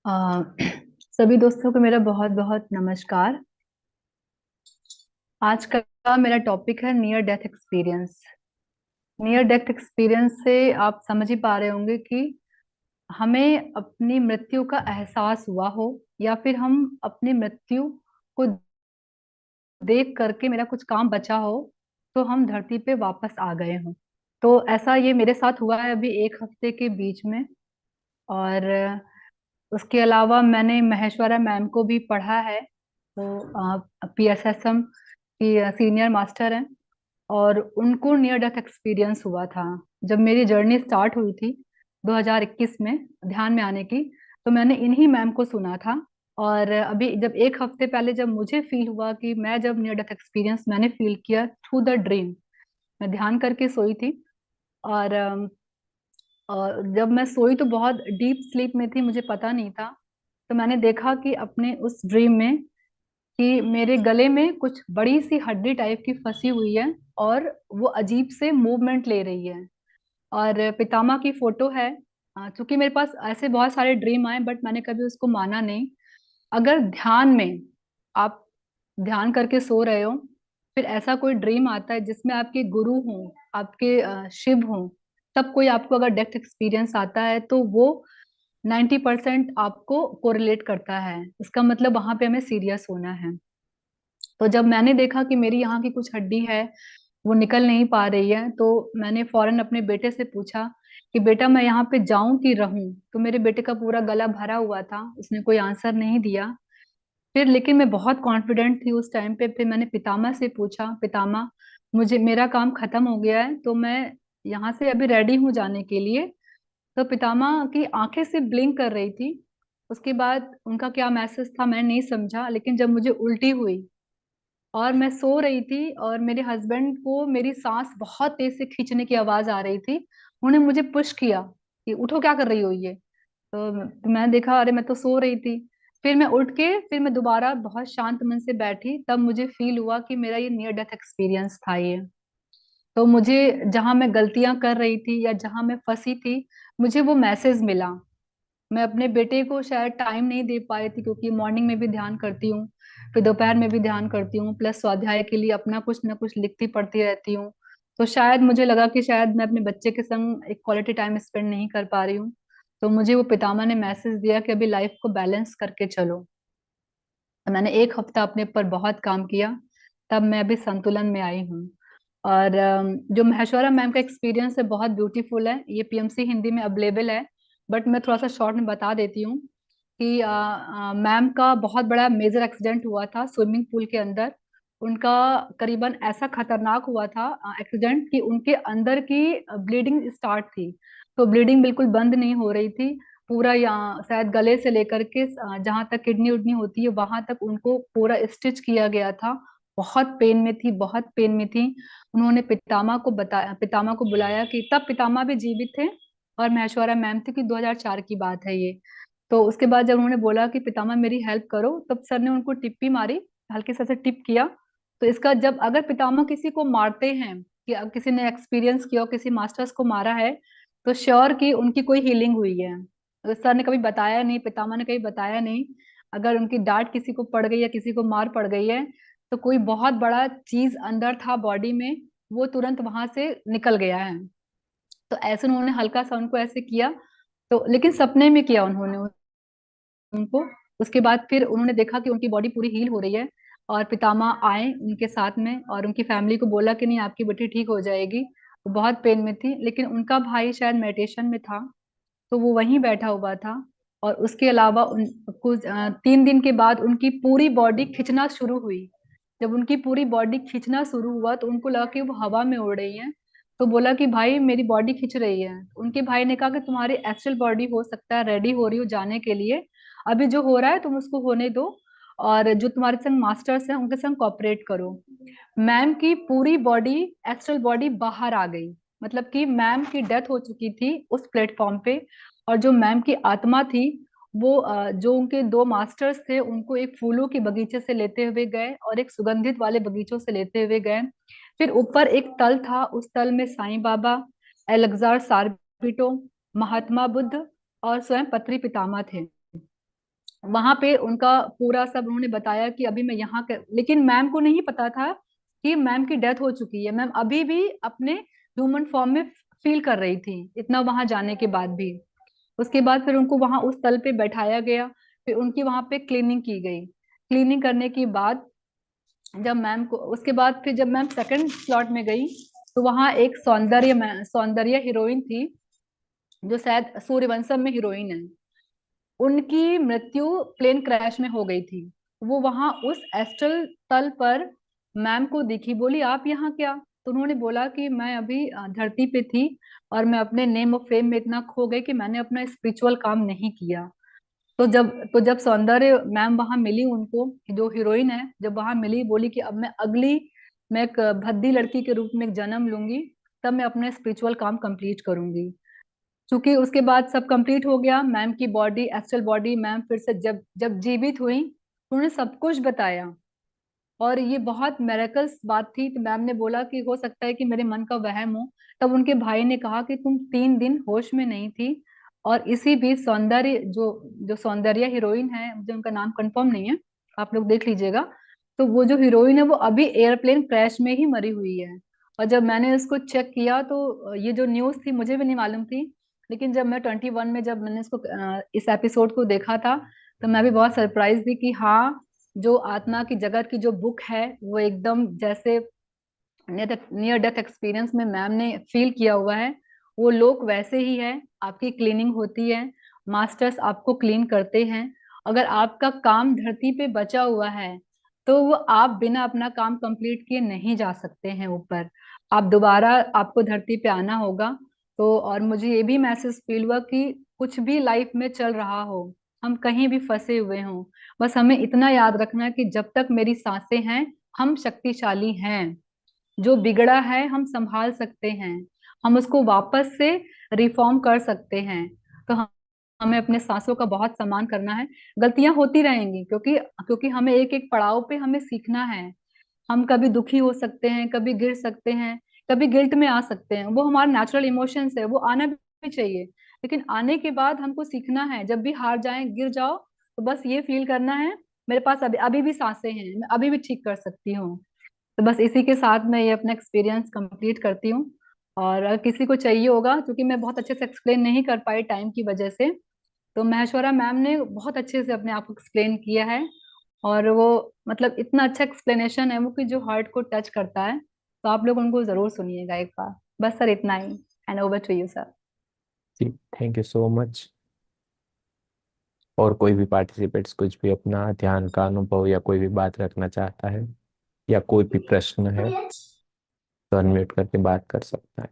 अ, सभी दोस्तों को मेरा बहुत बहुत नमस्कार। आज का मेरा टॉपिक है near death experience. Near death experience से आप समझ ही पा रहे होंगे कि हमें अपनी मृत्यु का एहसास हुआ हो या फिर हम अपनी मृत्यु को देख करके मेरा कुछ काम बचा हो तो हम धरती पे वापस आ गए हों। तो ऐसा ये मेरे साथ हुआ है अभी एक हफ्ते के बीच में। और उसके अलावा मैंने महेश्वरा मैम को भी पढ़ा है। वो PSSM की सीनियर मास्टर हैं और उनको नियर डेथ एक्सपीरियंस हुआ था जब मेरी जर्नी स्टार्ट हुई थी 2021 में ध्यान में आने की। तो मैंने इन्हीं मैम को सुना था। और अभी जब एक हफ्ते पहले जब मुझे फील हुआ कि मैं जब नियर डेथ एक्सपीरियंस मैंने फील किया थ्रू द ड्रीम। मैं ध्यान करके सोई थी। और जब मैं सोई तो बहुत डीप स्लीप में थी, मुझे पता नहीं था। तो मैंने देखा कि अपने उस ड्रीम में कि मेरे गले में कुछ बड़ी सी हड्डी टाइप की फंसी हुई है और वो अजीब से मूवमेंट ले रही है। और पितामा की फोटो है। चूंकि मेरे पास ऐसे बहुत सारे ड्रीम आए बट मैंने कभी उसको माना नहीं। अगर ध्यान में आप ध्यान करके सो रहे हो, फिर ऐसा कोई ड्रीम आता है जिसमें आपके गुरु हों, आपके शिव हों, तब कोई आपको अगर डेथ एक्सपीरियंस आता है तो वो 90% आपको कोरिलेट करता है। इसका मतलब वहां पे हमें सीरियस होना है। तो जब मैंने देखा कि मेरी यहाँ की कुछ हड्डी है वो निकल नहीं पा रही है, तो मैंने फौरन अपने बेटे से पूछा कि बेटा मैं यहाँ पे जाऊं कि रहूं। तो मेरे बेटे का पूरा गला भरा हुआ था, उसने कोई आंसर नहीं दिया। फिर लेकिन मैं बहुत कॉन्फिडेंट थी उस टाइम पे। फिर मैंने पितामा से पूछा, पितामा मुझे मेरा काम खत्म हो गया है तो मैं यहाँ से अभी रेडी हूँ जाने के लिए। तो पितामा की आंखें से ब्लिंक कर रही थी। उसके बाद उनका क्या मैसेज था मैं नहीं समझा, लेकिन जब मुझे उल्टी हुई और मैं सो रही थी और मेरे हस्बैंड को मेरी सांस बहुत तेज से खींचने की आवाज आ रही थी, उन्होंने मुझे पुश किया कि उठो, क्या कर रही हो ये। तो मैं देखा, अरे मैं तो सो रही थी। फिर मैं उठ के फिर मैं दोबारा बहुत शांत मन से बैठी, तब मुझे फील हुआ कि मेरा ये नियर डेथ एक्सपीरियंस था ये। तो मुझे जहां मैं गलतियां कर रही थी या जहां मैं फंसी थी, मुझे वो मैसेज मिला। मैं अपने बेटे को शायद टाइम नहीं दे पाई थी क्योंकि मॉर्निंग में भी ध्यान करती हूँ, फिर दोपहर में भी ध्यान करती हूँ, प्लस स्वाध्याय के लिए अपना कुछ ना कुछ लिखती पढ़ती रहती हूँ। तो शायद मुझे लगा कि शायद मैं अपने बच्चे के संग एक क्वालिटी टाइम स्पेंड नहीं कर पा रही हूँ। तो मुझे वो पितामा ने मैसेज दिया कि अभी लाइफ को बैलेंस करके चलो। तो मैंने एक हफ्ता अपने ऊपर बहुत काम किया, तब मैं अभी संतुलन में आई हूँ। और जो महेश्वरा मैम का एक्सपीरियंस है बहुत ब्यूटीफुल है, ये PMC हिंदी में अवेलेबल है। बट मैं थोड़ा सा शॉर्ट में बता देती हूँ कि मैम का बहुत बड़ा मेजर एक्सीडेंट हुआ था स्विमिंग पूल के अंदर। उनका करीबन ऐसा खतरनाक हुआ था एक्सीडेंट कि उनके अंदर की ब्लीडिंग स्टार्ट थी। तो ब्लीडिंग बिल्कुल बंद नहीं हो रही थी। पूरा यहाँ शायद गले से लेकर के जहाँ तक किडनी उडनी होती है वहां तक उनको पूरा स्टिच किया गया था। बहुत पेन में थी, बहुत पेन में थी। उन्होंने पितामा को बताया, पितामा को बुलाया कि तब पितामा भी जीवित थे और महेश्वरा मैम थी कि 2004 की बात है ये। तो उसके बाद जब उन्होंने बोला कि पितामा मेरी हेल्प करो, तब सर ने उनको टिप्पी मारी, हल्के से टिप किया। तो इसका जब अगर पितामा किसी को मारते हैं कि अब किसी ने एक्सपीरियंस किया हो, किसी मास्टर्स को मारा है, तो श्योर कि उनकी कोई हीलिंग हुई है। तो सर ने कभी बताया नहीं, पितामा ने कभी बताया नहीं। अगर उनकी डांट किसी को पड़ गई है, किसी को मार पड़ गई है, तो कोई बहुत बड़ा चीज अंदर था बॉडी में, वो तुरंत वहां से निकल गया है। तो ऐसे उन्होंने हल्का सा उनको ऐसे किया। तो लेकिन सपने में किया उन्होंने उनको। उसके बाद फिर उन्होंने देखा कि उनकी बॉडी पूरी हील हो रही है। और पितामा आए उनके साथ में और उनकी फैमिली को बोला कि नहीं आपकी बेटी ठीक हो जाएगी। वो बहुत पेन में थी, लेकिन उनका भाई शायद मेडिटेशन में था, तो वो वहीं बैठा हुआ था। और उसके अलावा उन कुछ 3 दिन के बाद उनकी पूरी बॉडी खिंचना शुरू हुई। जब उनकी पूरी बॉडी खींचना शुरू हुआ तो उनको लगा कि वो हवा में उड़ रही है। तो बोला कि भाई मेरी बॉडी खिंच रही है। उनके भाई ने कहा कि तुम्हारी एस्ट्रल बॉडी हो सकता है रेडी हो रही हो जाने के लिए, अभी जो हो रहा है तुम उसको होने दो, और जो तुम्हारे संग मास्टर्स हैं उनके संग कॉपरेट करो। मैम की पूरी बॉडी, एस्ट्रल बॉडी बाहर आ गई। मतलब कि मैम की डेथ हो चुकी थी उस प्लेटफॉर्म पे। और जो मैम की आत्मा थी वो जो उनके दो मास्टर्स थे उनको एक फूलों के बगीचे से लेते हुए गए और एक सुगंधित वाले बगीचों से लेते हुए गए। फिर ऊपर एक तल था, उस तल में साईं बाबा, एलेक्जार सार्बिटो, महात्मा बुद्ध और स्वयं पत्री पितामह थे। वहां पे उनका पूरा सब उन्होंने बताया कि अभी मैं यहाँ कर, लेकिन मैम को नहीं पता था कि मैम की डेथ हो चुकी है। मैम अभी भी अपने ह्यूमन फॉर्म में फील कर रही थी इतना वहां जाने के बाद भी। उसके बाद फिर उनको वहां उस तल पे बैठाया गया, फिर उनकी वहां पे क्लीनिंग की गई। क्लीनिंग करने के बाद जब मैम को, उसके बाद फिर जब मैम सेकंड स्लॉट में गई, तो वहां एक सौंदर्य हीरोइन थी, जो शायद सूर्यवंशम में हीरोइन है। उनकी मृत्यु प्लेन क्रैश में हो गई थी। वो वहां उस एस्ट्रल तल पर मैम को दिखी, बोली आप यहाँ क्या? तो उन्होंने बोला कि मैं अभी धरती पे थी, और मैं अपने नेम और फेम में इतना खो गई कि मैंने अपना स्पिरिचुअल काम नहीं किया। तो जब सौंदर्य मैम वहां मिली उनको, जो हीरोइन है, जब वहां मिली, बोली कि अब मैं एक भद्दी लड़की के रूप में एक जन्म लूंगी, तब मैं अपना स्पिरिचुअल काम कंप्लीट करूंगी। क्योंकि उसके बाद सब कंप्लीट हो गया, मैम की बॉडी, एस्ट्रल बॉडी, मैम फिर से जब जब जीवित हुई, तो उन्होंने सब कुछ बताया। और ये बहुत मेरेकल्स बात थी। तो मैम ने बोला कि हो सकता है कि मेरे मन का वहम हो। तब उनके भाई ने कहा कि तुम 3 दिन होश में नहीं थी, और इसी बीच सौंदर्य, जो जो सौंदर्य हीरोइन है, मुझे उनका नाम कंफर्म नहीं है, आप लोग देख लीजिएगा। तो वो जो हीरोइन है वो अभी एयरप्लेन क्रैश में ही मरी हुई है। और जब मैंने इसको चेक किया, तो ये जो न्यूज़ थी मुझे भी नहीं मालूम थी, लेकिन जब मैं 21 में जब मैंने इस एपिसोड को देखा था, तो मैं भी बहुत सरप्राइज थी कि हाँ, जो आत्मा की जगत की जो बुक है, वो एकदम जैसे नियर डेथ एक्सपीरियंस में मैम ने फील किया हुआ है, वो लोग वैसे ही है। आपकी क्लीनिंग होती है, मास्टर्स आपको क्लीन करते हैं। अगर आपका काम धरती पे बचा हुआ है, तो वो आप बिना अपना काम कंप्लीट किए नहीं जा सकते हैं ऊपर। आप दोबारा, आपको धरती पे आना होगा। तो और मुझे ये भी मैसेज फील हुआ कि कुछ भी लाइफ में चल रहा हो, हम कहीं भी फंसे हुए हों, बस हमें इतना याद रखना है कि जब तक मेरी सांसें हैं, हम शक्तिशाली हैं। जो बिगड़ा है हम संभाल सकते हैं, हम उसको वापस से रिफॉर्म कर सकते हैं। तो हमें अपने सांसों का बहुत सम्मान करना है। गलतियां होती रहेंगी, क्योंकि क्योंकि हमें एक एक पड़ाव पे हमें सीखना है। हम कभी दुखी हो सकते हैं, कभी गिर सकते हैं, कभी गिल्ट में आ सकते हैं, वो हमारा नेचुरल इमोशंस है, वो आना भी चाहिए। लेकिन आने के बाद हमको सीखना है, जब भी हार जाएं, गिर जाओ, तो बस ये फील करना है, मेरे पास अभी अभी भी सांसें हैं, मैं अभी भी ठीक कर सकती हूँ। तो बस इसी के साथ मैं ये अपना एक्सपीरियंस कंप्लीट करती हूँ। और अगर किसी को चाहिए होगा, क्योंकि मैं बहुत अच्छे से एक्सप्लेन नहीं कर पाई टाइम की वजह से, तो महेश्वरा मैम ने बहुत अच्छे से अपने आप को एक्सप्लेन किया है। और वो, मतलब इतना अच्छा एक्सप्लेनेशन है वो कि जो हार्ट को टच करता है। तो आप लोग उनको जरूर सुनिएगा एक बार। बस सर, इतना ही। And over to you sir. जी, थैंक यू सो मच। और कोई भी पार्टिसिपेट्स कुछ भी अपना ध्यान का अनुभव या कोई भी बात रखना चाहता है या कोई भी प्रश्न है, तो अनम्यूट करके बात कर सकता है।